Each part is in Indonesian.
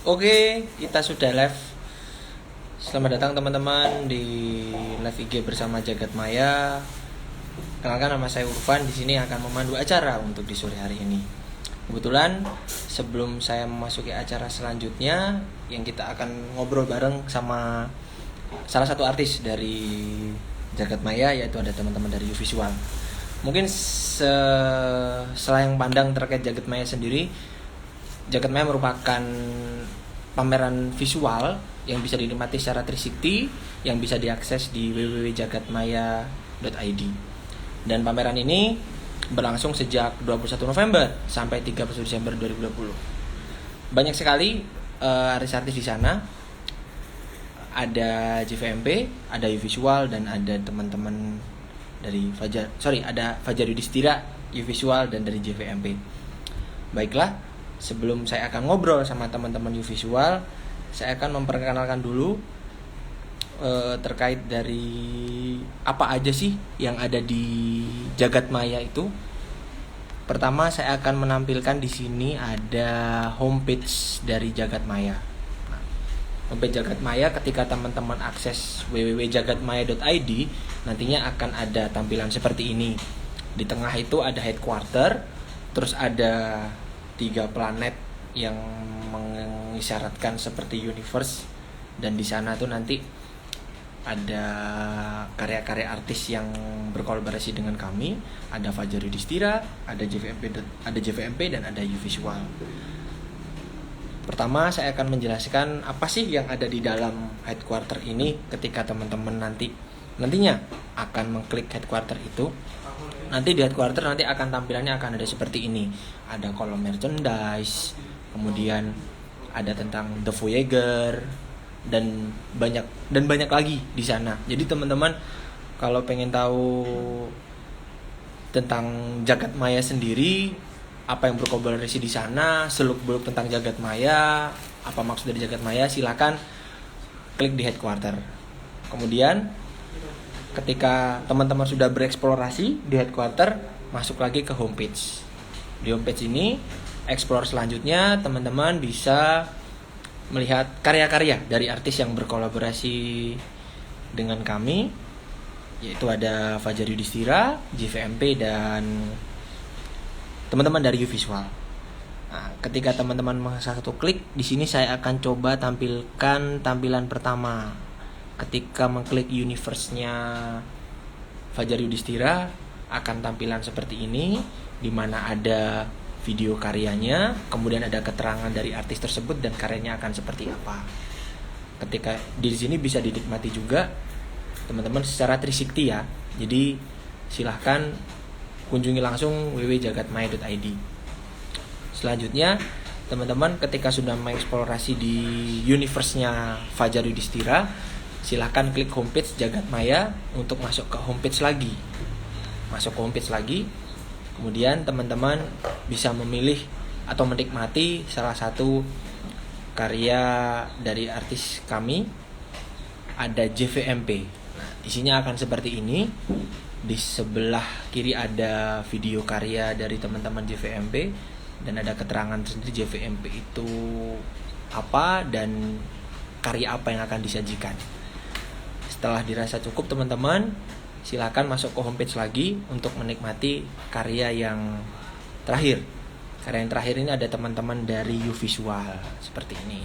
Oke, kita sudah live. Selamat datang teman-teman di live IG bersama Jagat Maya. Kenalkan, nama saya Urfan. Di sini akan memandu acara untuk di sore hari ini. Kebetulan sebelum saya memasuki acara selanjutnya, yang kita akan ngobrol bareng sama salah satu artis dari Jagat Maya, yaitu ada teman-teman dari Uvisual. Mungkin setelah yang pandang terkait Jagat Maya sendiri, Jagat Maya merupakan pameran visual yang bisa dinikmati secara 360 yang bisa diakses di www.jagatmaya.id. Dan pameran ini berlangsung sejak 21 November sampai 31 Desember 2020. Banyak sekali artis-artis di sana. Ada JVMP, ada Uvisual, dan ada teman-teman dari ada Fajar Yudhistira, Uvisual, dan dari JVMP. Baiklah, sebelum saya akan ngobrol sama teman-teman Uvisual, saya akan memperkenalkan dulu terkait dari apa aja sih yang ada di Jagat Maya itu. Pertama, saya akan menampilkan di sini ada homepage dari Jagat Maya. Nah, homepage Jagat Maya, ketika teman-teman akses www.jagatmaya.id, nantinya akan ada tampilan seperti ini. Di tengah itu ada headquarter, terus ada 3 planet yang mengisyaratkan seperti universe, dan di sana tuh nanti ada karya-karya artis yang berkolaborasi dengan kami. Ada Fajar Yudhistira, ada JVMP, dan ada Uvisual. Pertama, saya akan menjelaskan apa sih yang ada di dalam headquarter ini. Ketika teman-teman nantinya akan mengklik headquarter itu, nanti di headquarter nanti akan tampilannya akan ada seperti ini. Ada kolom merchandise, kemudian ada tentang The Voyager, dan banyak lagi di sana. Jadi teman-teman kalau pengen tahu tentang Jagat Maya sendiri, apa yang berkolaborasi di sana, seluk-beluk tentang Jagat Maya, apa maksud dari Jagat Maya, silakan klik di headquarter. Kemudian ketika teman-teman sudah bereksplorasi di headquarter, masuk lagi ke homepage. Di homepage ini, explore selanjutnya, teman-teman bisa melihat karya-karya dari artis yang berkolaborasi dengan kami, yaitu ada Fajar Yudhistira, JVMP, dan teman-teman dari Uvisual. Nah, ketika teman-teman satu klik, di sini saya akan coba tampilkan tampilan pertama. Ketika mengklik universe-nya Fajar Yudhistira, akan tampilan seperti ini, di mana ada video karyanya, kemudian ada keterangan dari artis tersebut dan karyanya akan seperti apa. Ketika di sini bisa dinikmati juga teman-teman secara 360 ya. Jadi silahkan kunjungi langsung www.jagatmaya.id. Selanjutnya, teman-teman ketika sudah mengeksplorasi di universe-nya Fajar Yudhistira, silahkan klik homepage Jagat Maya untuk masuk ke homepage lagi. Masuk ke homepage lagi, kemudian teman-teman bisa memilih atau menikmati salah satu karya dari artis kami. Ada JVMP. Nah, isinya akan seperti ini. Di sebelah kiri ada video karya dari teman-teman JVMP, dan ada keterangan sendiri JVMP itu apa dan karya apa yang akan disajikan. Setelah dirasa cukup, teman-teman silakan masuk ke homepage lagi untuk menikmati karya yang terakhir. Karya yang terakhir ini ada teman-teman dari Uvisual seperti ini.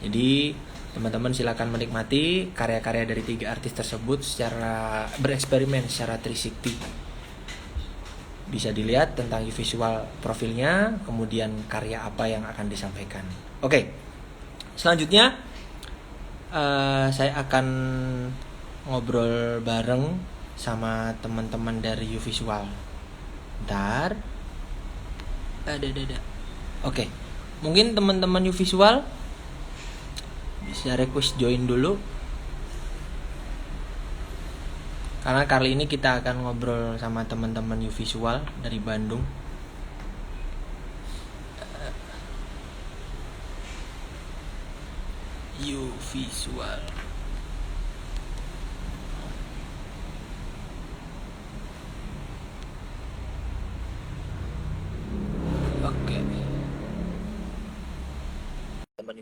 Jadi teman-teman silakan menikmati karya-karya dari 3 artis tersebut secara bereksperimen secara 360. Bisa dilihat tentang Uvisual profilnya, kemudian karya apa yang akan disampaikan. Oke. Selanjutnya saya akan ngobrol bareng sama teman-teman dari Uvisual. Bentar. Ada. Oke. Mungkin teman-teman Uvisual bisa request join dulu. Karena kali ini kita akan ngobrol sama teman-teman Uvisual dari Bandung. Uvisual.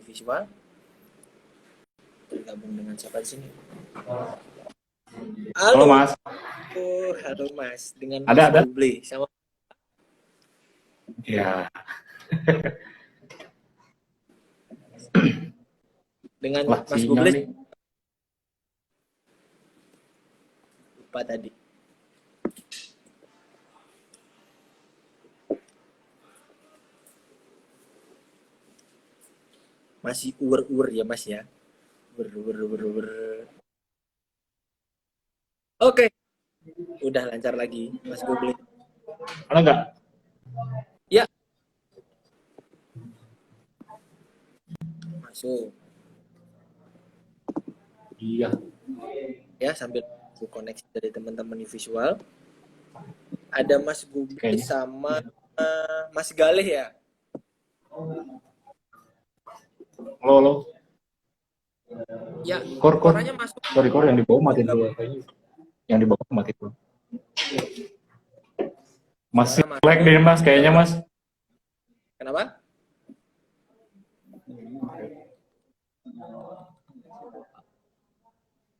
visual. Tergabung dengan siapa di sini? Halo Halo, Mas, halo Mas, dengan Mas ada? Goble sama Ya, dengan lah Mas sinyal Goble nih. lupa tadi. Masih uwer-uwer ya Mas ya. Wer, wer, wer, wer. Oke, udah lancar lagi Mas Goble. Halo nggak? Ya, masuk. Iya, Ya, sambil koneksi dari teman-teman visual. Ada Mas Goble kayaknya. sama Mas Galih ya. Halo, halo. Ya, Kor. suaranya masuk. Sorry, kor yang di bawah mati Bergabung. dulu. Yang di bawah mati dulu. Masih Suara lag masuk. deh Mas, kayaknya Mas. Kenapa?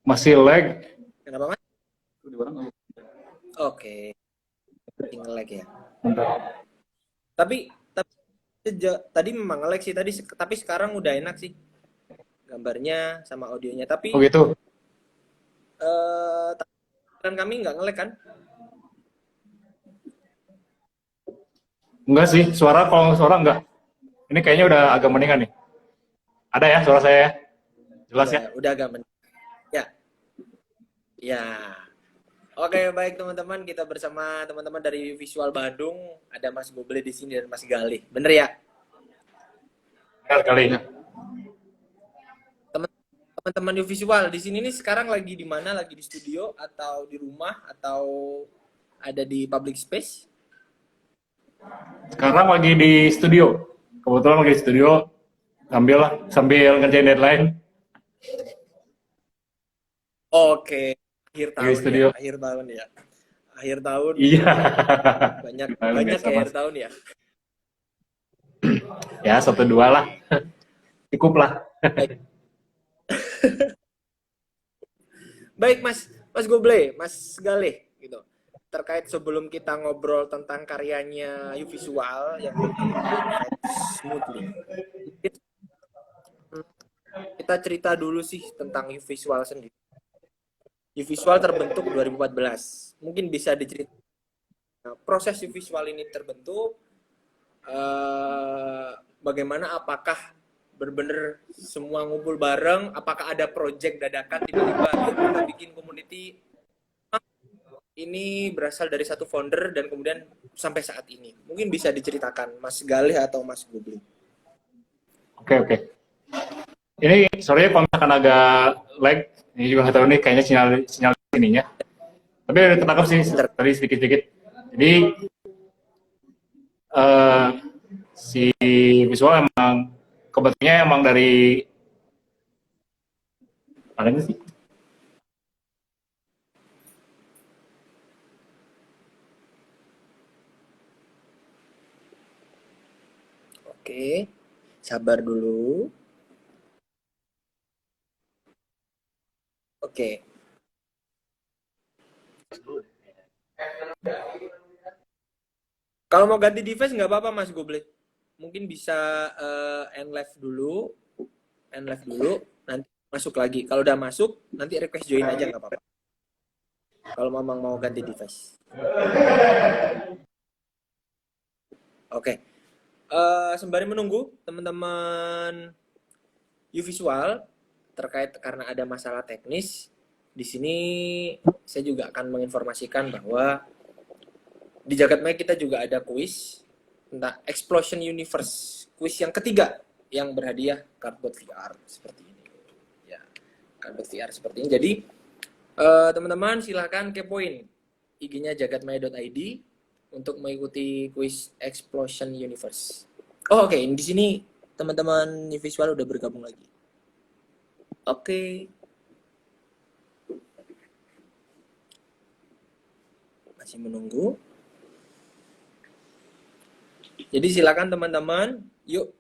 Masih lag. Kenapa Mas? Oke, lag ya. Bentar. Tapi tadi memang lag sih tadi, tapi sekarang udah enak sih gambarnya sama audionya. Oh Tapi gitu. kan kami nggak nge-lag kan? Enggak sih, kalau suara enggak. Ini kayaknya udah agak mendingan nih. Ada ya suara saya ya? Jelas ya? Udah agak ya. Ya. Oke, baik teman-teman, kita bersama teman-teman dari Visual Bandung, ada Mas Goble di sini dan Mas Galih. Bener ya? Benar kali. Teman-teman visual di sini nih sekarang lagi di mana? Lagi di studio atau di rumah atau ada di public space? Sekarang lagi di studio. Kebetulan lagi di studio. Sambil ngerjain deadline. Oke, akhir Lagi di tahun ya, studio. akhir tahun ya. Akhir tahun Iya. banyak Gimana banyak biasa ya Mas. akhir tahun ya. Ya, satu dua lah. Cukup lah. Baik, baik Mas Goble, Mas Galih gitu. Terkait sebelum kita ngobrol tentang karyanya Visual yang bernama Smoothly. Kita cerita dulu sih tentang Visual sendiri. Visual terbentuk 2014. Mungkin bisa diceritakan proses visual ini terbentuk, bagaimana, apakah benar-benar semua ngumpul bareng, apakah ada project dadakan tiba-tiba yuk kita bikin community. Ini berasal dari satu founder dan kemudian sampai saat ini. Mungkin bisa diceritakan Mas Galih atau Mas Gubli. Oke. Ini sorry kalau misalkan agak lag, ini juga nggak tahu nih kayaknya sinyal ininya. Tapi udah ketangkap sih tadi sedikit-sedikit. Jadi si visual emang kebetulannya emang dari mana sih? Oke, sabar dulu. Oke. Kalau mau ganti device nggak apa-apa Mas Goble. Mungkin bisa end live dulu, nanti masuk lagi. Kalau udah masuk, nanti request join aja nggak apa-apa. Kalau memang mau ganti device. Oke. Sembari menunggu teman-teman Visual terkait karena ada masalah teknis, di sini saya juga akan menginformasikan bahwa di Jagadmaya kita juga ada kuis tentang Explosion Universe, kuis yang ketiga yang berhadiah cardboard VR seperti ini. Ya, cardboard VR seperti ini. Jadi teman-teman silahkan kepoin IG-nya jagadmaya.id untuk mengikuti kuis Explosion Universe. Oh, oke. Di sini teman-teman visual udah bergabung lagi. Oke. Masih menunggu. Jadi silakan teman-teman, yuk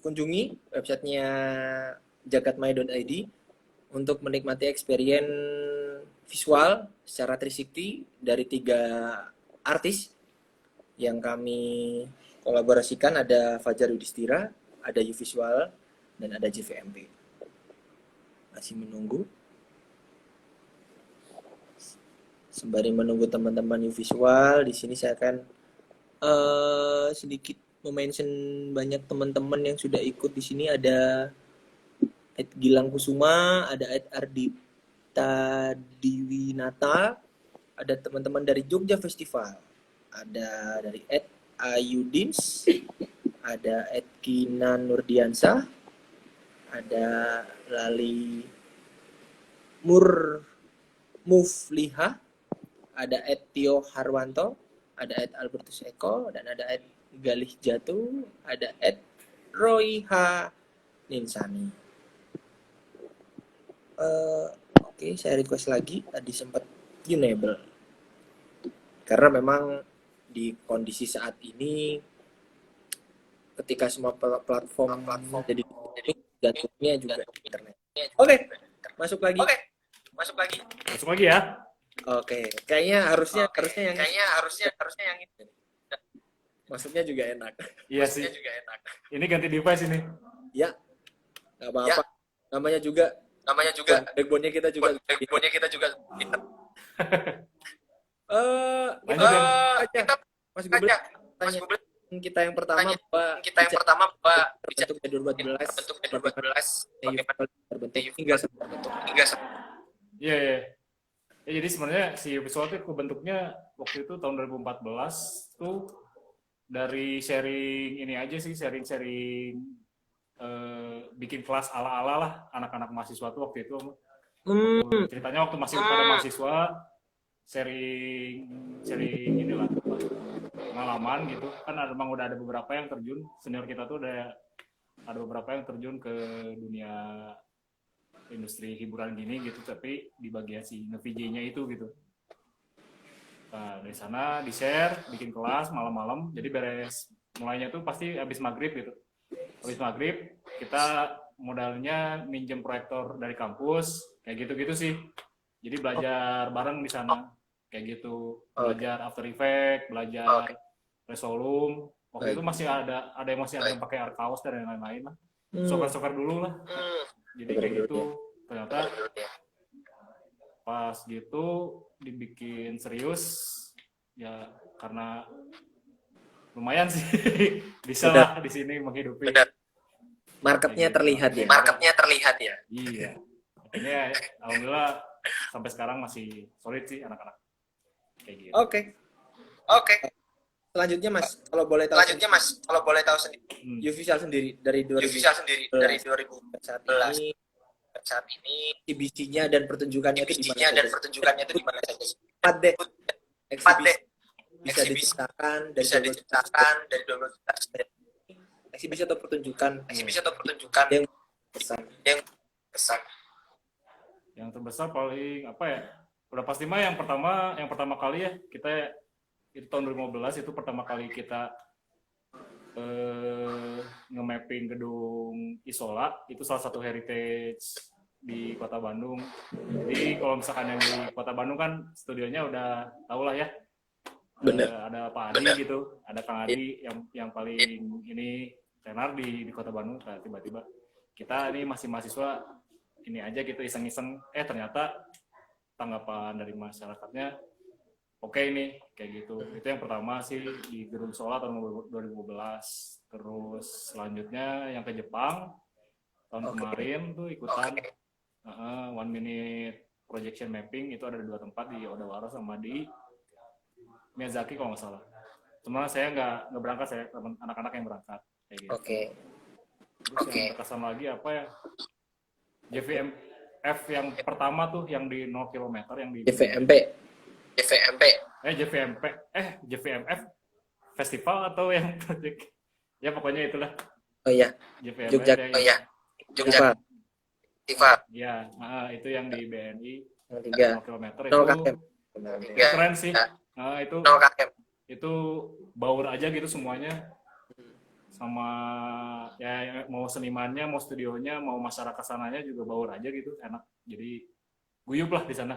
kunjungi websitenya jagadmaya.id untuk menikmati experience visual secara 360 dari 3 artis yang kami kolaborasikan. Ada Fajar Yudhistira, ada U-Visual, dan ada JVMP. Masih menunggu. Sembari menunggu teman-teman U-Visual, di sini saya akan sedikit mention banyak teman-teman yang sudah ikut di sini. Ada Gilang Kusuma, ada Ardita Diwinata, ada teman-teman dari Jogja Festival, ada dari Ayudins, ada Kinan Nurdiansah, ada Lali Mufliha, ada Tio Harwanto, ada Albertus Eko, dan ada Galih Jatuh, ada Royha Ninsani. Oke, saya request lagi. Tadi sempat enable. Karena memang di kondisi saat ini, ketika semua platform jadi jatuhnya juga internet. Oke, masuk lagi. Masuk lagi ya. Oke, kayaknya harusnya yang itu. Masuknya juga enak. Iya sih. Ini ganti device ini. Ya, nggak apa-apa. Namanya juga backbone-nya kita juga. Kita Mas Gubernur tanya kita yang pertama bahwa bentuk 2014 terbentuk hingga Iya. Ya, jadi sebenarnya si visual itu bentuknya waktu itu tahun 2014 tuh dari sharing ini aja sih, sharing bikin kelas ala-ala lah anak-anak mahasiswa tuh waktu itu. Ceritanya waktu masih pada mahasiswa sharing inilah pengalaman gitu kan. Memang udah ada beberapa yang terjun, senior kita tuh ada beberapa yang terjun ke dunia industri hiburan gini gitu, tapi di bagian si nge-VJ-nya itu gitu. Nah, dari sana di-share, bikin kelas malam-malam, jadi beres mulainya tuh pasti habis maghrib gitu. Habis maghrib, kita modalnya minjem proyektor dari kampus, kayak gitu-gitu sih. Jadi belajar bareng di sana, kayak gitu. Belajar After Effects, belajar Resolume. Waktu itu masih ada yang pakai Arkaos dan lain-lain lah. Software dulu lah. Jadi kayak gitu. Ternyata pas gitu dibikin serius, ya karena lumayan sih bisa lah di sini menghidupi. Marketnya terlihat ya. Iya. Ini alhamdulillah sampai sekarang masih solid sih anak-anak. Kayak gitu. Oke. Selanjutnya Mas, kalau boleh tahu sendiri. U-Visual sendiri dari 2000 saat ini exhibition-nya dan pertunjukannya itu di mana saja? Eksibisi bisa diceritakan dari 2014 eksibisi atau pertunjukan yang besar. Yang terbesar paling apa ya? Udah pasti mah yang pertama kali ya kita itu tahun 2015 itu pertama kali kita nge-mapping gedung Isola, itu salah satu heritage di Kota Bandung. Jadi kalau misalkan yang di Kota Bandung kan studionya udah tau lah ya. Ada Pak Adi gitu, ada Kang Adi yang paling ini tenar di Kota Bandung. Nah, tiba-tiba kita ini masih mahasiswa ini aja gitu iseng-iseng, ternyata tanggapan dari masyarakatnya oke nih, kayak gitu. Itu yang pertama sih di Gedung Sola tahun 2012. Terus selanjutnya yang ke Jepang tahun kemarin tuh ikutan 1 minute projection mapping, itu ada 2 tempat di Odawara sama di Miyazaki kalau nggak salah. Cuma saya nggak berangkat, saya teman anak-anak yang berangkat kayak gitu. Terus yang terkesan lagi apa ya? JVMF yang pertama tuh yang di 0 km yang di JVMF festival atau yang project ya pokoknya itulah. JVMF Jogja. Ya, itu yang di BNI 0 km itu keren sih. Itu baur aja gitu semuanya sama ya mau senimannya, mau studionya, mau masyarakat sananya juga baur aja gitu, enak. Jadi guyup lah di sana.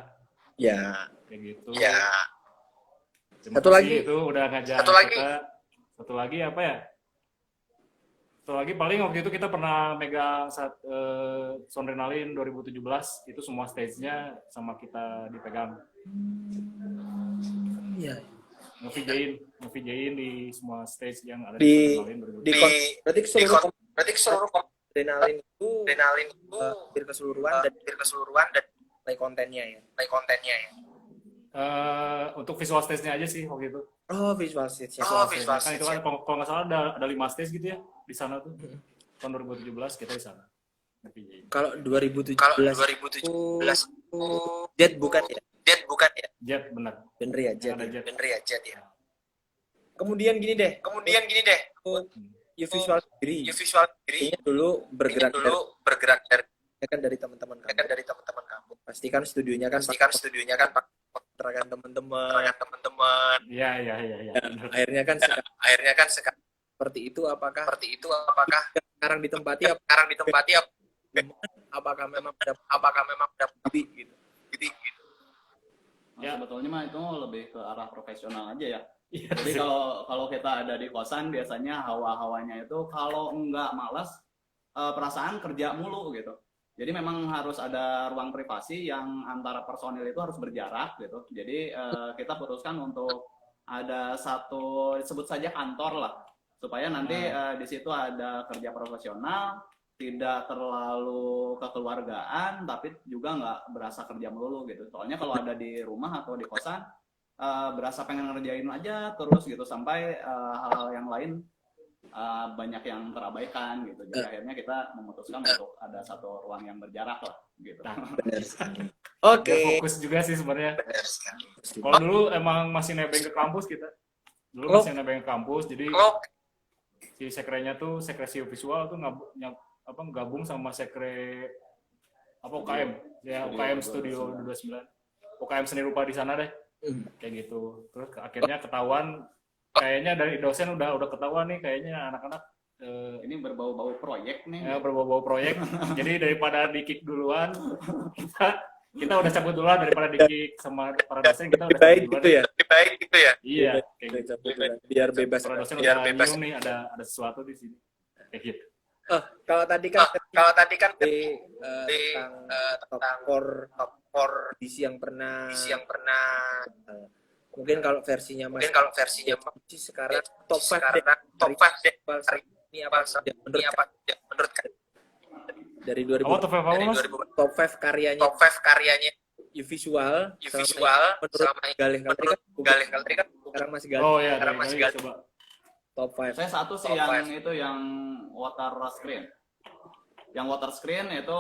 Ya. Kayak gitu. Ya. Terima Satu kasih lagi. itu udah ngajak Satu lagi. kita. Satu lagi apa ya? Satu lagi paling waktu itu kita pernah megang saat Sonrenalin 2017 itu semua stage-nya sama kita dipegang. Iya. nge-VJ-in di semua stage yang ada Di Sonrenalin 2017. berarti seluruh adrenalin itu hampir keseluruhan dan play kontennya ya. Untuk visual stage-nya aja sih waktu itu. Oh, visual stage. Kan itu kan kalau nggak salah ada 5 stage gitu ya di sana tuh. Tahun 2017 kita di sana. Kalau 2017 itu Jet bukan ya? Jet benar. Bener ya, Jet. Ada Jet. Ya. Kemudian gini deh. You visual sendiri. Kayaknya dulu bergerak dari teman-teman kamu. Pastikan studionya kan kontrakan teman-teman. Iya. Akhirnya kan seperti itu. Apakah sekarang ditempati? Apakah memang dapat gitu? Ya. Sebetulnya mah itu lebih ke arah profesional aja ya. Iya, Jadi kalau kita ada di kosan biasanya hawa-hawanya itu kalau enggak malas perasaan kerja mulu gitu. Jadi memang harus ada ruang privasi yang antara personil itu harus berjarak gitu. Jadi kita putuskan untuk ada satu sebut saja kantor lah supaya nanti di situ ada kerja profesional, tidak terlalu kekeluargaan tapi juga nggak berasa kerja melulu gitu. Soalnya kalau ada di rumah atau di kosan berasa pengen ngerjain aja terus gitu sampai hal-hal yang lain banyak yang terabaikan gitu. Jadi akhirnya kita memutuskan untuk ada satu ruang yang berjarak lah gitu. Benar sekali. Oke. Fokus juga sih sebenarnya. Kalau dulu emang masih nebeng ke kampus kita. Masih nebeng ke kampus, jadi si sekrenya tuh sekre visual tuh gabung sama sekre UKM ya, UKM Studio 29, UKM Seni Rupa di sana deh. Kayak gitu. Terus akhirnya ketahuan, kayaknya dari dosen udah ketahuan nih kayaknya anak-anak ini berbau-bau proyek nih. Berbau-bau proyek. Jadi daripada di-kick duluan, kita udah cabut duluan daripada di-kick sama para dosen, kita udah baik gitu ya. Iya, kayak gitu. Biar bebas. Para dosen udah nyium nih ada sesuatu di sini. Kayak gitu. Kalau tadi kan tentang core edisi yang pernah mungkin kalau versinya Mas sekarang top 5 deh ini apa menurut dari 2000 top 5 karyanya visual menurut Galih Kaltri kan sekarang masih Galih. Oh ya, sekarang masih Galih. Coba top 5. Saya satu sih yang water screen. Yang water screen itu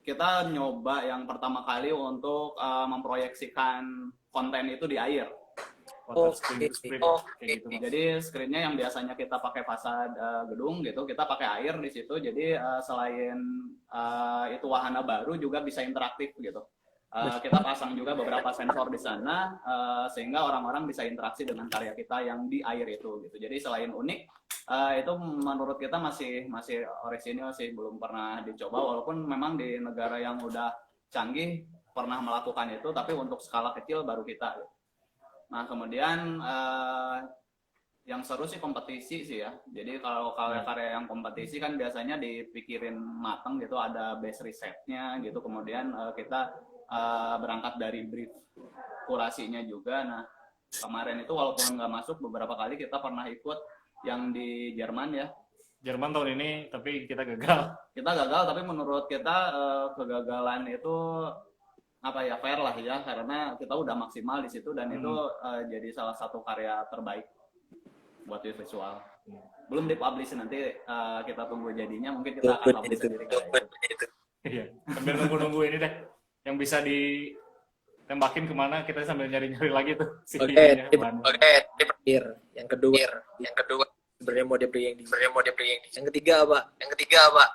kita nyoba yang pertama kali untuk memproyeksikan konten itu di air. Gitu. Jadi screennya yang biasanya kita pakai fasad gedung gitu, kita pakai air di situ. Jadi selain itu wahana baru juga bisa interaktif gitu. Kita pasang juga beberapa sensor di sana sehingga orang-orang bisa interaksi dengan karya kita yang di air itu gitu. Jadi selain unik itu menurut kita masih orisinil sih, belum pernah dicoba walaupun memang di negara yang udah canggih pernah melakukan itu, tapi untuk skala kecil baru kita. Nah kemudian yang seru sih kompetisi sih ya. Jadi kalau karya yang kompetisi kan biasanya dipikirin matang gitu, ada base risetnya gitu. Kemudian kita berangkat dari brief kurasinya juga. Nah kemarin itu walaupun nggak masuk, beberapa kali kita pernah ikut yang di Jerman ya. Jerman tahun ini, tapi kita gagal. Kita gagal, tapi menurut kita kegagalan itu fair lah ya, karena kita udah maksimal di situ dan itu jadi salah satu karya terbaik buat visual. Belum dipublish, nanti kita tunggu jadinya, mungkin kita akan publish sendiri karya itu. Iya, sambil nunggu ini deh, yang bisa ditembakin kemana, kita sambil nyari-nyari lagi tuh. Oke. Yang kedua sebenarnya mode yang yang ketiga apa? Yang ketiga apa,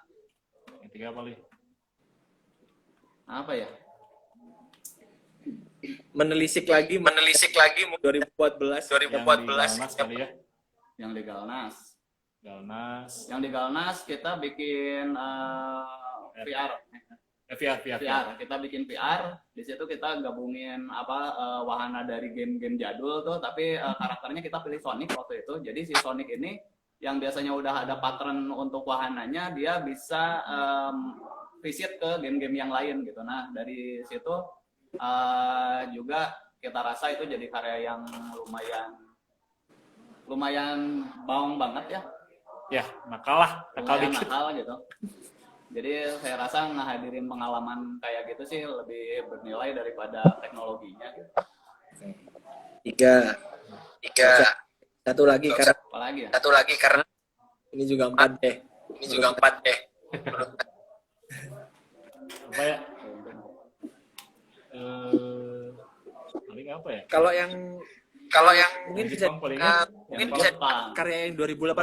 Li? Apa ya? Menelisik lagi 2014 sekali ya. Yang di Galnas. Galnas. Yang di Galnas kita bikin VR. VR. Kita bikin VR. Di situ kita gabungin wahana dari game-game jadul tuh, tapi karakternya kita pilih Sonic waktu itu. Jadi si Sonic ini yang biasanya udah ada pattern untuk wahananya, dia bisa visit ke game-game yang lain gitu. Nah, dari situ juga kita rasa itu jadi karya yang lumayan bawang banget ya. Ya, nakal dikit. Nakal gitu. Jadi saya rasa ngehadirin pengalaman kayak gitu sih lebih bernilai daripada teknologinya gitu. Tiga. Satu lagi karena ini juga 4D. Apa ya? Paling apa ya? Kalau yang mungkin bisa karya yang 2008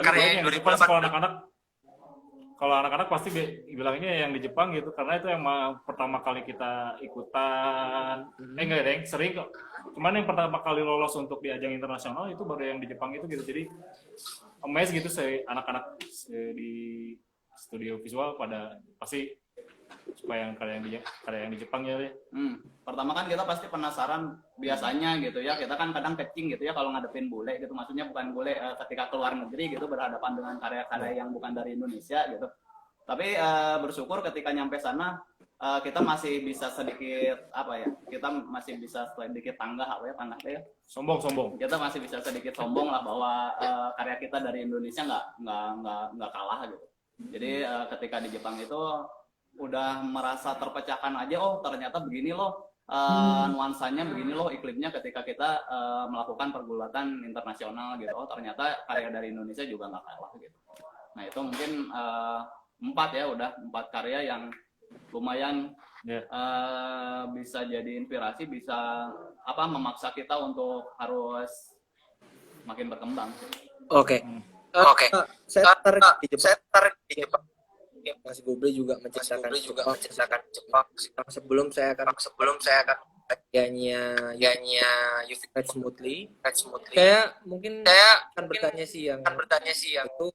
kalau anak-anak pasti bilangnya yang di Jepang gitu, karena itu yang pertama kali kita ikutan. Enggak deh, sering kok. Cuman yang pertama kali lolos untuk di ajang internasional itu baru yang di Jepang itu gitu. Jadi amazed gitu anak-anak di studio visual pada pasti supaya yang karya yang di Jepang ya. Pertama kan kita pasti penasaran biasanya gitu ya, kita kan kadang kecing gitu ya kalau ngadepin bule gitu, maksudnya bukan bule ketika keluar negeri gitu berhadapan dengan karya-karya yang bukan dari Indonesia gitu. Tapi bersyukur ketika nyampe sana kita masih bisa sedikit kita masih bisa sedikit tanggah Sombong. Kita masih bisa sedikit sombong lah bahwa karya kita dari Indonesia nggak kalah gitu. Jadi ketika di Jepang itu udah merasa terpecahkan aja, oh ternyata begini loh nuansanya, begini loh iklimnya ketika kita melakukan pergulatan internasional gitu. Oh ternyata karya dari Indonesia juga nggak kalah gitu. Nah itu mungkin 4 karya yang lumayan bisa jadi inspirasi, bisa memaksa kita untuk harus makin berkembang. Oke. Saya tertarik di Jepang. Mas Gobli juga menceritakan Jepang. Sebelum saya akan karyanya Yufik Red Smoothly. Saya akan bertanya sih yang itu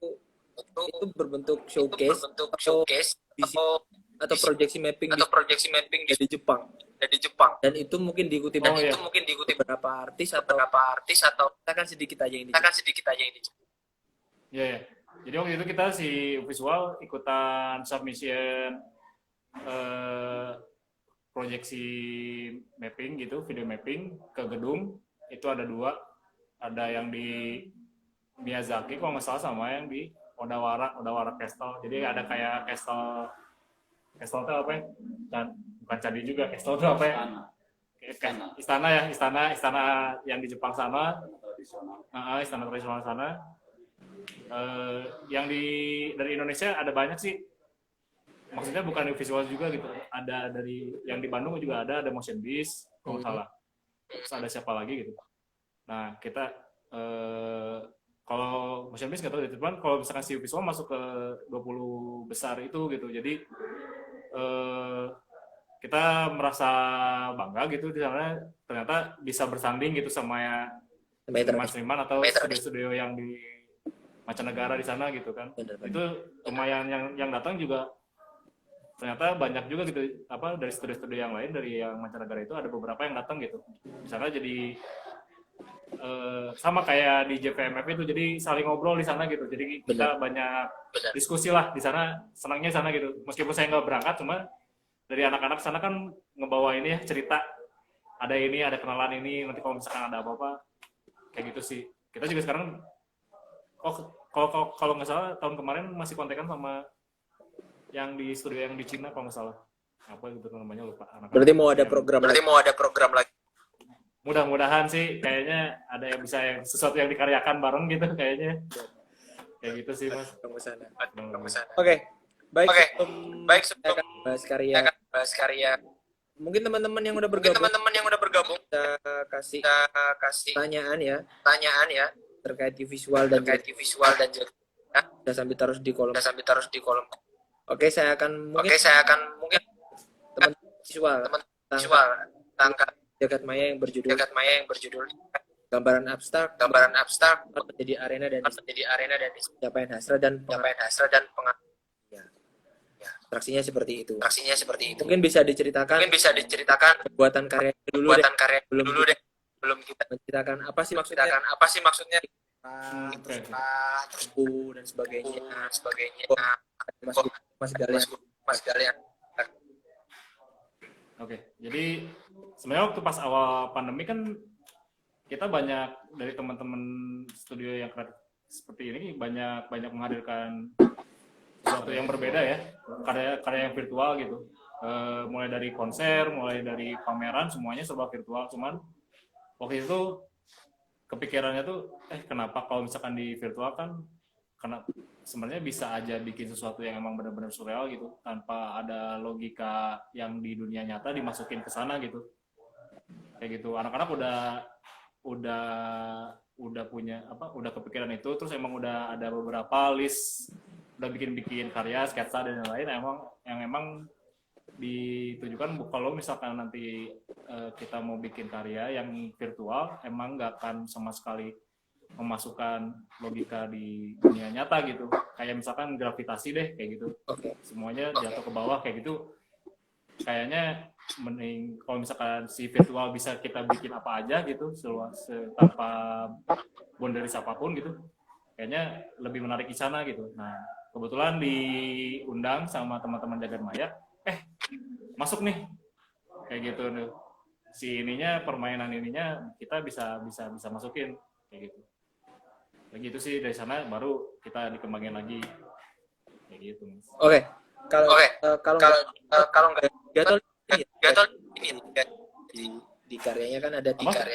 berbentuk showcase atau proyeksi mapping di Jepang. Dan itu mungkin diikuti beberapa artis atau kita akan sedikit aja ini. Iya. Jadi waktu itu kita visual ikutan submission proyeksi mapping gitu, video mapping ke gedung. Itu ada 2, ada yang di Miyazaki kalau nggak salah sama yang di Odawara Castle. Jadi ada kayak castle itu apa ya? Bukan candi juga, castle itu apa ya? Istana yang di Jepang sana. Istana tradisional sana. Yang dari Indonesia ada banyak sih, maksudnya bukan visual juga gitu, ada dari yang di Bandung juga ada Motion Beast kalau nggak salah, terus ada siapa lagi gitu. Nah kita kalau Motion Beast nggak tahu, cuman kalau misalkan si visual masuk ke 20 besar itu gitu, jadi kita merasa bangga gitu di sana, ternyata bisa bersanding gitu sama seniman atau studio yang di mancanegara di sana gitu kan. Itu lumayan yang datang juga ternyata banyak juga gitu, dari studio-studio yang lain, dari yang mancanegara itu ada beberapa yang datang gitu. Misalnya jadi sama kayak di JPMF itu, jadi saling ngobrol di sana gitu. Jadi kita banyak diskusi lah di sana, senangnya di sana gitu. Meskipun saya nggak berangkat, cuma dari anak-anak sana kan ngebawa ini ya, cerita. Ada ini, ada kenalan ini, nanti kalau misalkan ada apa-apa kayak gitu sih. Kita juga sekarang kalau nggak salah tahun kemarin masih kontekan sama yang di studio yang di Cina kalau nggak salah, apa gitu namanya, lupa. Berarti mau ada program lagi. Mudah-mudahan sih, kayaknya ada yang bisa sesuatu yang dikaryakan bareng gitu kayaknya. Kayak gitu sih Mas. Oke. Baik sebelum bahas karya. Mungkin teman-teman yang udah bergabung kita kasih pertanyaan ya terkait visual dan ya, sambil taruh di kolom. Oke, saya akan mungkin teman visual tangkap Jagat Maya yang berjudul gambaran abstrak menjadi arena dan pencapaian hasrat dan ya, abstraksinya seperti itu. Mungkin bisa diceritakan pembuatan karya dulu deh, belum kita menceritakan apa sih maksudnya terus buku dan sebagainya. Mas Galian. Oke, jadi sebenarnya waktu pas awal pandemi kan kita banyak dari teman-teman studio yang kreatif seperti ini banyak menghadirkan sesuatu yang berbeda ya, karya yang virtual gitu. Mulai dari konser, mulai dari pameran, semuanya serba virtual. Cuman waktu itu kepikirannya tuh, kenapa kalau misalkan di virtual kan, karena sebenarnya bisa aja bikin sesuatu yang emang benar-benar surreal gitu, tanpa ada logika yang di dunia nyata dimasukin ke sana gitu. Kayak gitu, anak-anak udah punya udah kepikiran itu, terus emang udah ada beberapa list, udah bikin karya, sketsa dan lain-lain yang emang ditujukan kalau misalkan nanti kita mau bikin karya yang virtual, emang nggak akan sama sekali memasukkan logika di dunia nyata gitu. Kayak misalkan gravitasi deh, kayak gitu. Semuanya jatuh ke bawah kayak gitu. Kayaknya mending kalau misalkan si virtual bisa kita bikin apa aja gitu, tanpa boundaries apapun gitu. Kayaknya lebih menarik di sana gitu. Nah, kebetulan diundang sama teman-teman Jagat Maya, masuk nih. Kayak gitu tuh. Si permainan ininya kita bisa masukin kayak gitu. Kayak gitu sih, dari sana baru kita dikembangin lagi kayak gitu. Oke. Kalau nggak gatel ini di karyanya kan ada tiga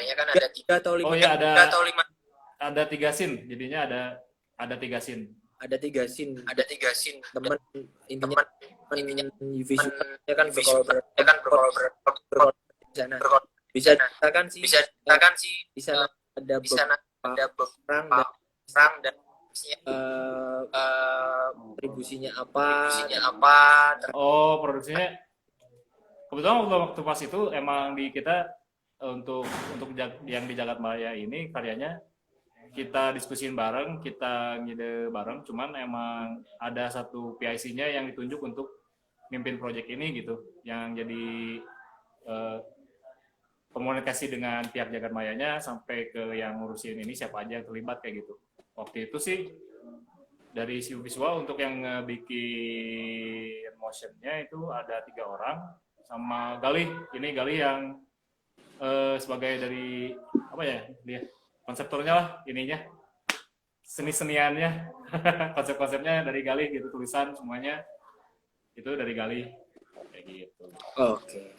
atau lima. Oh iya, ada 3 scene. Jadinya ada 3 scene. Ada tiga scene. Teman intinya visualnya kan berkolaborasi di sana. Bisa ceritakan sih di sana ada perang dan kontribusinya apa. Oh, produksinya kebetulan waktu pas itu emang di kita untuk yang di Jagat Maya ini karyanya kita diskusiin bareng, kita ngide bareng, cuman emang ada satu PIC-nya yang ditunjuk untuk mimpin project ini gitu, yang jadi komunikasi dengan pihak Jagat Mayanya sampai ke yang ngurusin ini siapa aja yang terlibat kayak gitu. Waktu itu sih dari si visual untuk yang bikin motionnya itu ada 3 orang sama Galih yang sebagai dari dia konseptornya lah ininya, seniannya konsepnya dari Galih gitu, tulisan semuanya itu dari Galih kayak gitu. Oke.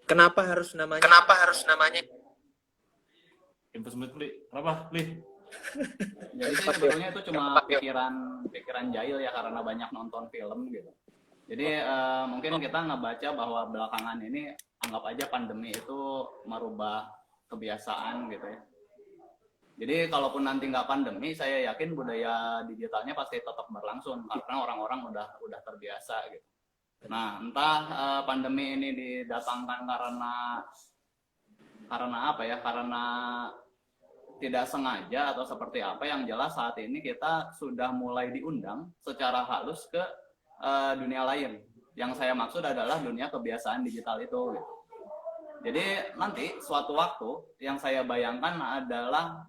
Kenapa harus namanya Info Smith Li? Kenapa Li? Jadi sih sebenarnya itu cuma pikiran jahil ya, karena banyak nonton film gitu. Jadi mungkin kita ngebaca bahwa belakangan ini anggap aja pandemi itu merubah kebiasaan gitu ya. Jadi kalaupun nanti nggak pandemi, saya yakin budaya digitalnya pasti tetap berlangsung karena orang-orang udah terbiasa gitu. Nah, entah pandemi ini didatangkan karena apa ya? Karena tidak sengaja atau seperti apa, yang jelas saat ini kita sudah mulai diundang secara halus ke dunia lain. Yang saya maksud adalah dunia kebiasaan digital itu gitu. Jadi nanti suatu waktu yang saya bayangkan adalah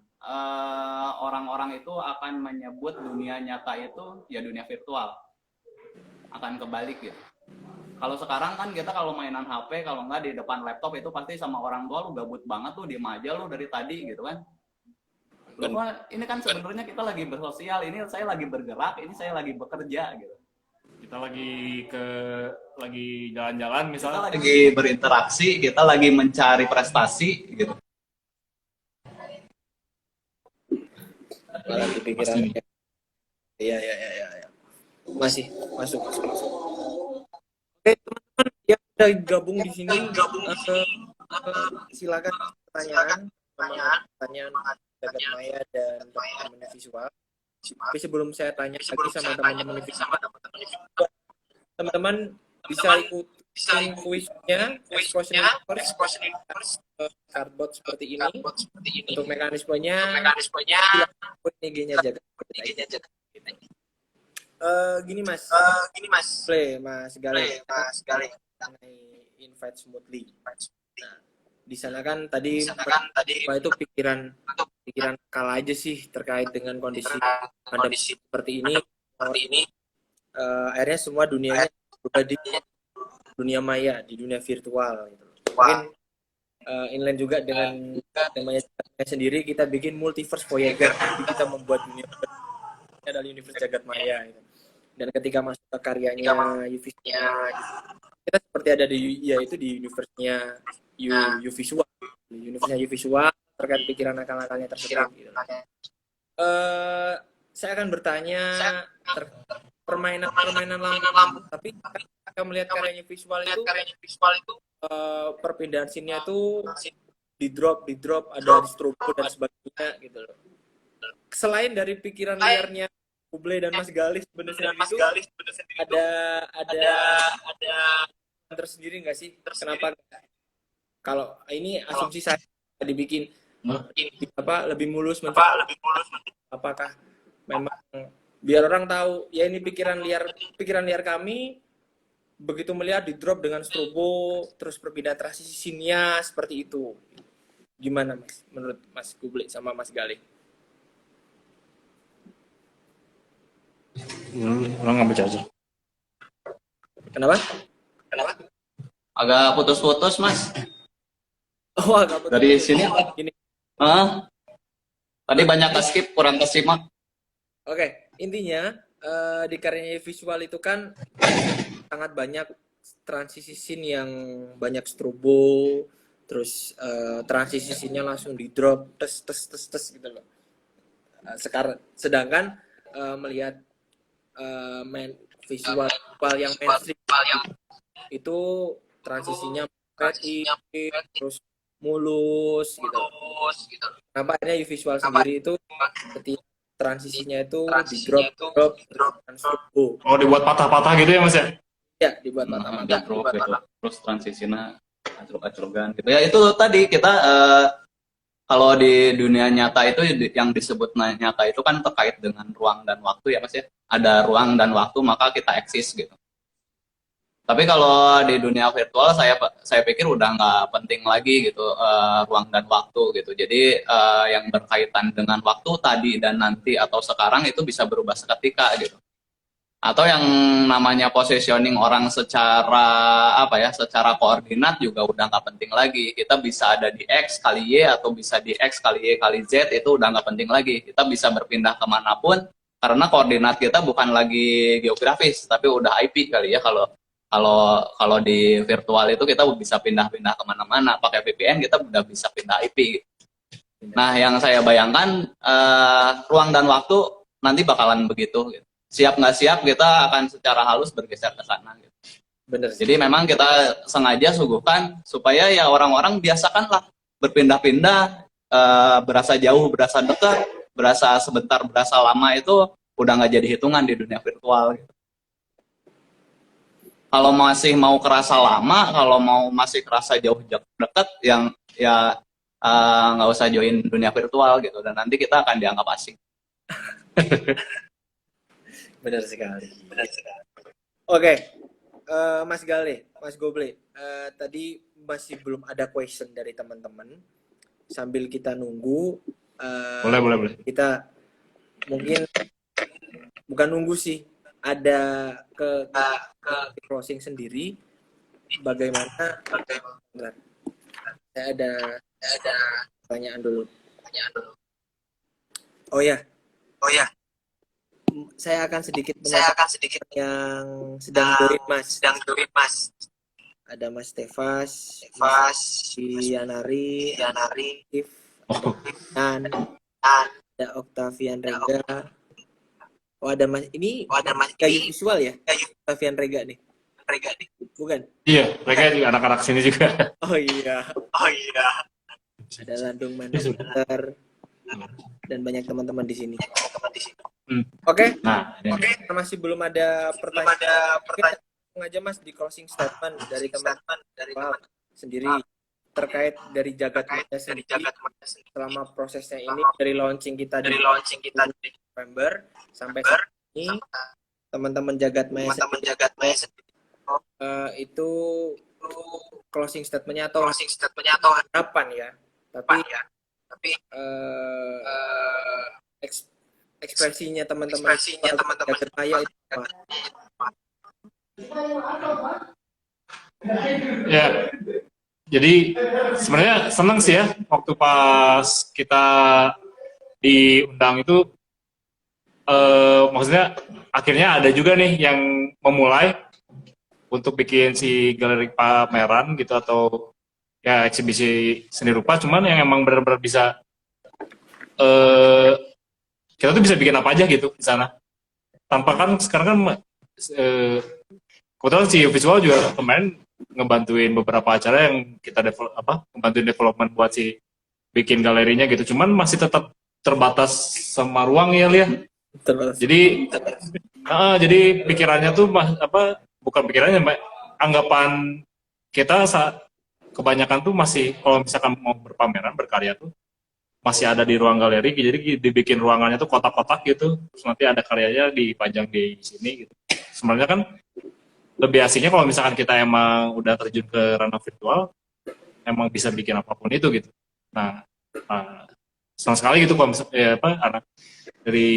orang-orang itu akan menyebut dunia nyata itu ya dunia virtual. Akan kebalik gitu. Kalau sekarang kan kita kalau mainan HP, kalau nggak di depan laptop itu pasti sama orang tua, lu gabut banget tuh, diem aja lu dari tadi gitu kan. Ini kan sebenarnya kita lagi bersosial, ini saya lagi bergerak, ini saya lagi bekerja gitu. Kita lagi jalan-jalan misalnya. Kita lagi berinteraksi, kita lagi mencari prestasi gitu. Malah di pikiran. Iya. Masuk. Oke, teman-teman yang udah gabung di sini, silakan pertanyaan Jagat Maya dan teman-teman visual. Tapi sebelum saya tanya lagi sama teman-teman visual, teman-teman bisa ikut kuisnya, expression universe, cardboard seperti ini. Untuk mekanismenya, silakan IG-nya jaga. Gini Mas, play Mas Gale, invite smoothly. Nah, di sana kan tadi apa itu pikiran kala aja sih terkait dengan kondisi pandemi seperti ini. Akhirnya semua dunianya berubah di dunia maya, di dunia virtual gitu. Mungkin inline juga dengan temanya sendiri, kita bikin multiverse Voyager. Jadi kita membuat universe adalah universe jagat maya gitu. Dan ketika masuk ke karyanya Uvisual, kita seperti ada di universe-nya Uvisual. Universe-nya Uvisual terkait pikiran akal-akalnya tersebut gitu. Saya akan bertanya permainan lampu, tapi kita melihat karyanya visual itu perpindahan scene-nya itu di drop ada di strobo dan sebagainya gitu loh. Selain dari pikiran liarnya Kuble dan Mas Galih sebenarnya itu ada tersendiri nggak sih, kenapa kalau ini asumsi saya dibikin lebih mulus apakah memang biar orang tahu ya ini pikiran liar kami, begitu melihat di drop dengan strobo terus perpindahan transisi scene-nya seperti itu. Gimana Mas menurut Mas Kuble sama Mas Galih? Orang nggak baca aja. Kenapa? Agak putus-putus Mas. Oh, agak putus. Dari sini. Gini. Tadi banyak skip, kurang kesimak. Oke, intinya di karyanya visual itu kan sangat banyak transisi scene yang banyak strobo, terus transisi scene-nya langsung di drop, tes gitu loh. Sedangkan melihat visual yang mainstream itu transisinya terus mulus gitu. Nampaknya visual sendiri itu ketika transisinya itu di drop dan strobo. Oh, dibuat patah-patah gitu ya Mas ya? Ya, dibuat patah-patah. Gitu. Terus transisinya acrog-acrogan gitu. Ya itu tadi kita kalau di dunia nyata itu yang disebut nyata itu kan terkait dengan ruang dan waktu ya Mas ya. Ada ruang dan waktu maka kita eksis gitu. Tapi kalau di dunia virtual saya pikir udah nggak penting lagi gitu ruang dan waktu gitu. Jadi yang berkaitan dengan waktu tadi dan nanti atau sekarang itu bisa berubah seketika gitu. Atau yang namanya positioning orang secara secara koordinat juga udah nggak penting lagi. Kita bisa ada di X kali Y atau bisa di X kali Y kali Z, itu udah nggak penting lagi. Kita bisa berpindah kemanapun karena koordinat kita bukan lagi geografis tapi udah IP kali ya. Kalau di virtual itu kita bisa pindah-pindah kemana-mana, pakai VPN kita udah bisa pindah IP. Nah yang saya bayangkan ruang dan waktu nanti bakalan begitu gitu. Siap nggak siap kita akan secara halus bergeser ke sana gitu. Bener. Jadi memang kita sengaja suguhkan supaya ya orang-orang biasakanlah berpindah-pindah, berasa jauh, berasa dekat, berasa sebentar, berasa lama itu udah nggak jadi hitungan di dunia virtual gitu. Kalau masih mau kerasa lama, kalau mau masih kerasa jauh dekat, yang ya nggak usah join dunia virtual gitu, dan nanti kita akan dianggap asing. Benar sekali. Oke, Mas Gale, Mas Goble, tadi masih belum ada question dari teman-teman. Sambil kita nunggu, boleh. Kita mungkin bukan nunggu sih, ada ke closing sendiri. Bagaimana? Bentar. Saya ada pertanyaan dulu. Oh ya. Saya akan sedikit yang sedang join Mas. Ada Mas Tefas, Yanari, dan ada Octavian Rega. Oh ada Mas kayu visual ya? Octavian Rega nih. Bukan? Iya, mereka juga anak-anak sini juga. Oh iya. Ada Landung Manchester dan banyak teman-teman di sini. Oke. Nah, masih belum ada pertanyaan. aja Mas di closing statement dari teman-teman sendiri terkait dari Jagat Maya sendiri selama prosesnya ini dari launching kita di November sampai saat ini teman-teman Jagat Maya itu closing statementnya atau harapan ya tapi ekspresinya teman-teman Jagat Maya itu apa? Ya, jadi sebenarnya senang sih ya waktu pas kita diundang itu, maksudnya akhirnya ada juga nih yang memulai untuk bikin si galeri pameran gitu atau ya eksibisi seni rupa, cuman yang emang benar-benar bisa kita tuh bisa bikin apa aja gitu di sana. Tanpa kan sekarang kan kebetulan si visual juga kemarin ngebantuin beberapa acara yang kita ngebantuin development buat si bikin galerinya gitu. Cuman masih tetap terbatas sama ruang ya, Lia. Jadi pikirannya tuh bukan pikirannya, anggapan kita kebanyakan tuh masih kalau misalkan mau berpameran berkarya tuh masih ada di ruang galeri, jadi dibikin ruangannya tuh kotak-kotak gitu, terus nanti ada karyanya dipajang di sini gitu. Sebenarnya kan lebih asiknya kalau misalkan kita emang udah terjun ke ranah virtual, emang bisa bikin apapun itu gitu. Nah, senang sekali gitu kalau misalnya anak dari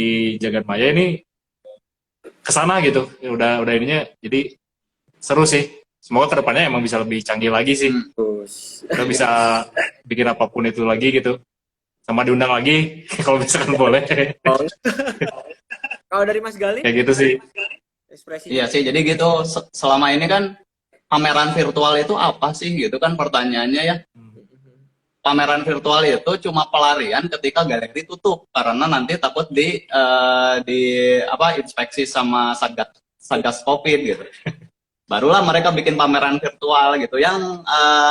Jagat Maya ini kesana gitu, ya udah ininya, jadi seru sih. Semoga kedepannya emang bisa lebih canggih lagi sih. Kita bisa bikin apapun itu lagi gitu, sama diundang lagi kalau misalkan boleh. Kalau dari Mas Gali? Kayak gitu sih. Ekspresi. Iya sih, jadi gitu selama ini kan pameran virtual itu apa sih gitu kan pertanyaannya ya. Pameran virtual itu cuma pelarian ketika galeri tutup karena nanti takut di inspeksi sama Satgas Covid gitu. Barulah mereka bikin pameran virtual gitu yang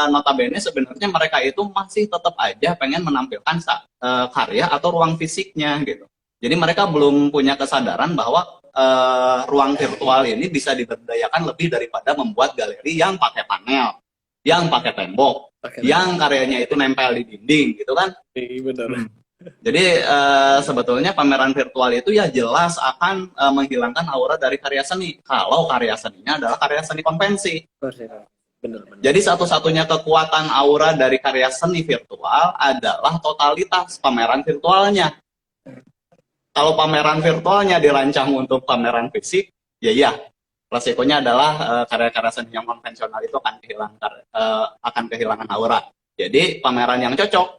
notabene sebenarnya mereka itu masih tetap aja pengen menampilkan karya atau ruang fisiknya gitu. Jadi mereka belum punya kesadaran bahwa ruang virtual ini bisa diberdayakan lebih daripada membuat galeri yang pakai panel, yang pakai tembok, yang karyanya itu nempel di dinding gitu kan. Benar. Jadi sebetulnya pameran virtual itu ya jelas akan menghilangkan aura dari karya seni kalau karya seninya adalah karya seni konvensi. Benar. Jadi satu-satunya kekuatan aura dari karya seni virtual adalah totalitas pameran virtualnya. Kalau pameran virtualnya dirancang untuk pameran fisik, ya resikonya adalah karya-karya seni yang konvensional itu akan kehilangan aura. Jadi pameran yang cocok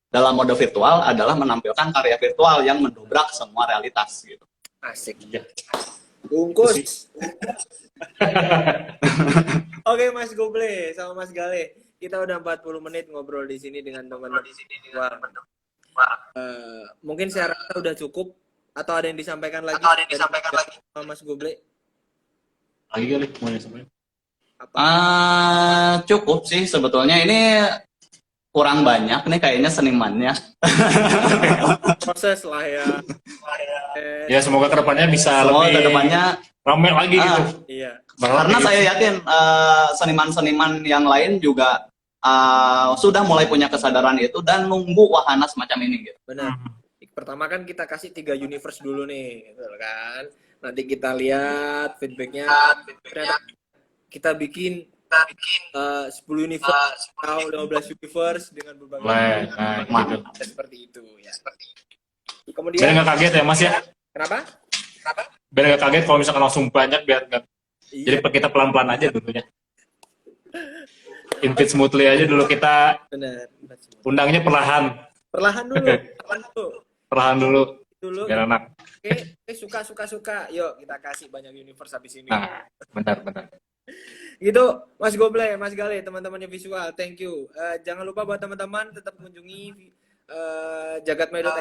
dalam mode virtual adalah menampilkan karya virtual yang mendobrak semua realitas gitu. Asik. Bungkus. Oke Mas Goble sama Mas Gale, kita udah 40 menit ngobrol di sini dengan teman-teman. Mungkin saya rasa udah cukup atau ada yang disampaikan lagi? Mas Goble? Lagi kali mau disampaikan? Cukup sih sebetulnya, ini kurang banyak nih kayaknya senimannya. Proses lah ya. Ya semoga kedepannya bisa lebih ramai lagi gitu. Iya. Karena saya yakin seniman-seniman yang lain juga sudah mulai punya kesadaran itu dan nunggu wahana semacam ini gitu. Benar. Pertama kan kita kasih 3 universe dulu nih, gitu kan. Nanti kita lihat feedbacknya. Kita bikin 10 universe atau 15 universe dengan berbagai seperti itu ya. Kemudian biar nggak kaget ya Mas ya. Kenapa? Biar nggak kaget kalau misalkan langsung banyak, biar nggak. Jadi kita pelan-pelan aja dulunya. Invite smoothly aja dulu, kita undangnya perlahan dulu biar enak. Oke, suka yuk kita kasih banyak universe habis ini. Nah, benar Gitu Mas Goble, Mas Gale, teman-temannya visual, thank you. Jangan lupa buat teman-teman tetap kunjungi jagatmaya.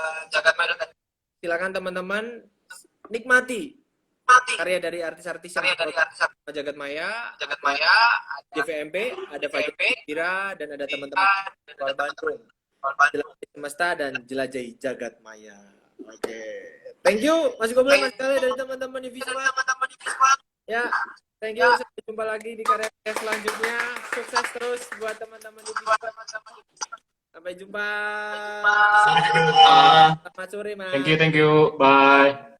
Silakan teman-teman nikmati karya dari artis-artis yang Jagat Maya, JVMP, ada Fajar Pira, dan ada teman-teman Visual Bandung. Jelajahi semesta dan jelajahi Jagat Maya. Oke. Thank you Mas Goble, Mas Gale, dari teman-teman visual. Ya, thank you. jumpa lagi di karya selanjutnya. Sukses terus buat teman-teman di Viva. Sampai jumpa. Selamat sore, Mas. Thank you. Bye.